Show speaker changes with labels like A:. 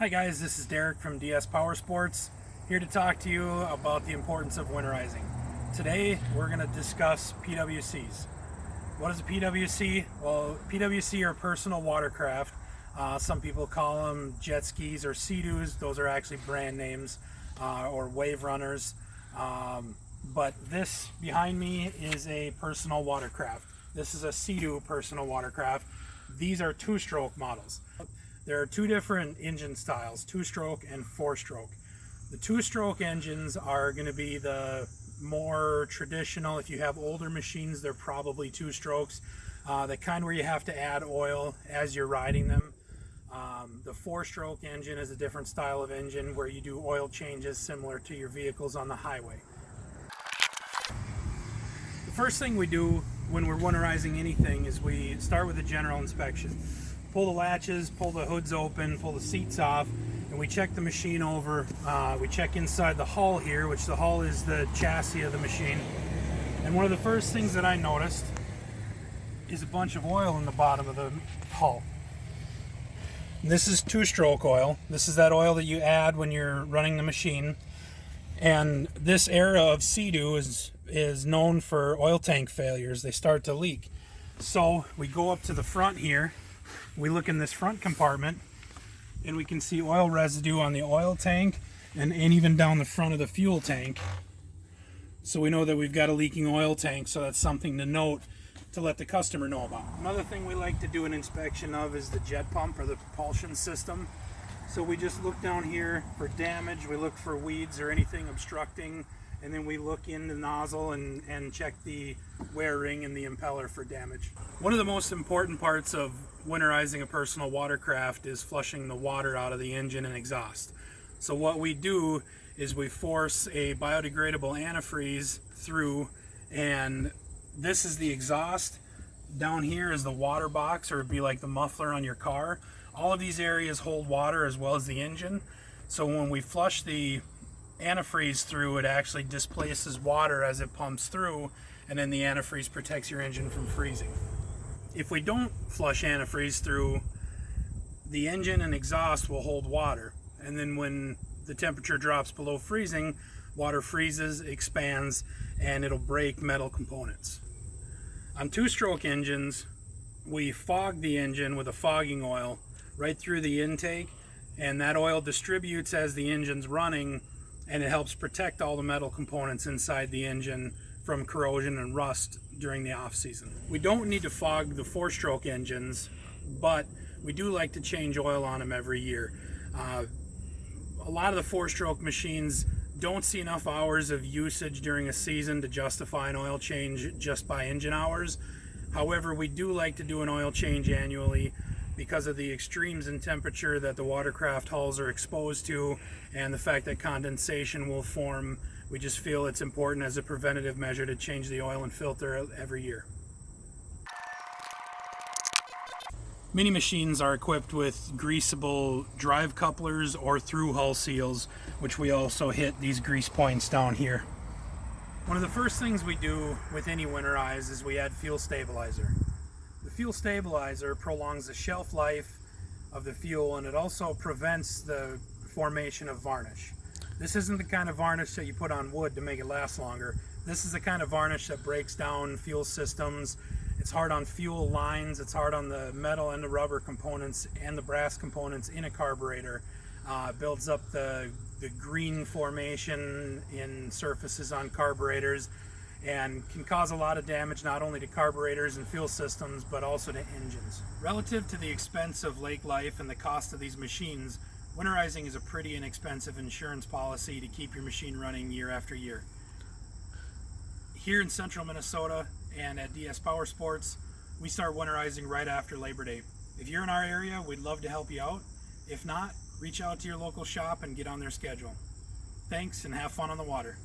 A: Hi guys, this is Derrik from DS Powersports, here to talk to you about the importance of winterizing. Today we're going to discuss PWCs. What is a PWC? Well, PWC are personal watercraft. Some people call them jet skis or Sea-Doos. Those are actually brand names, or wave runners. But this behind me is a personal watercraft. This is a Sea-Doo personal watercraft. These are two-stroke models. There are two different engine styles, two-stroke and four-stroke. The two-stroke engines are going to be the more traditional. If you have older machines, they're probably two strokes. The kind where you have to add oil as you're riding them. The four-stroke engine is a different style of engine where you do oil changes similar to your vehicles on the highway. The first thing we do when we're winterizing anything is we start with a general inspection. Pull the latches, pull the hoods open, pull the seats off, and we check the machine over. We check inside the hull here, which the hull is the chassis of the machine. And one of the first things that I noticed is a bunch of oil in the bottom of the hull. And this is two-stroke oil. This is that oil that you add when you're running the machine. And this era of Sea-Doo is known for oil tank failures. They start to leak. So we go up to the front here. We look in this front compartment and we can see oil residue on the oil tank and even down the front of the fuel tank. So we know that we've got a leaking oil tank, so that's something to note to let the customer know about. Another thing we like to do an inspection of is the jet pump or the propulsion system. So we just look down here for damage, we look for weeds or anything obstructing, and then we look in the nozzle and check the wear ring and the impeller for damage. One of the most important parts of winterizing a personal watercraft is flushing the water out of the engine and exhaust. So what we do is we force a biodegradable antifreeze through, and this is the exhaust. Down here is the water box, or it'd be like the muffler on your car. All of these areas hold water as well as the engine. So when we flush the antifreeze through, it actually displaces water as it pumps through, and then the antifreeze protects your engine from freezing. If we don't flush antifreeze through, the engine and exhaust will hold water, and then when the temperature drops below freezing, water freezes, expands, and it'll break metal components. On two-stroke engines, we fog the engine with a fogging oil right through the intake, and that oil distributes as the engine's running, and it helps protect all the metal components inside the engine from corrosion and rust during the off-season. We don't need to fog the four-stroke engines, but we do like to change oil on them every year. A lot of the four-stroke machines don't see enough hours of usage during a season to justify an oil change just by engine hours. However, we do like to do an oil change annually because of the extremes in temperature that the watercraft hulls are exposed to and the fact that condensation will form. We just feel it's important as a preventative measure to change the oil and filter every year. Many machines are equipped with greasable drive couplers or through hull seals, which we also hit these grease points down here. One of the first things we do with any winterize is we add fuel stabilizer. The fuel stabilizer prolongs the shelf life of the fuel, and it also prevents the formation of varnish. This isn't the kind of varnish that you put on wood to make it last longer. This is the kind of varnish that breaks down fuel systems. It's hard on fuel lines, it's hard on the metal and the rubber components and the brass components in a carburetor. It builds up the green formation in surfaces on carburetors and can cause a lot of damage not only to carburetors and fuel systems but also to engines. Relative to the expense of lake life and the cost of these machines, winterizing is a pretty inexpensive insurance policy to keep your machine running year after year. Here in central Minnesota and at DS Powersports, we start winterizing right after Labor Day. If you're in our area, we'd love to help you out. If not, reach out to your local shop and get on their schedule. Thanks, and have fun on the water.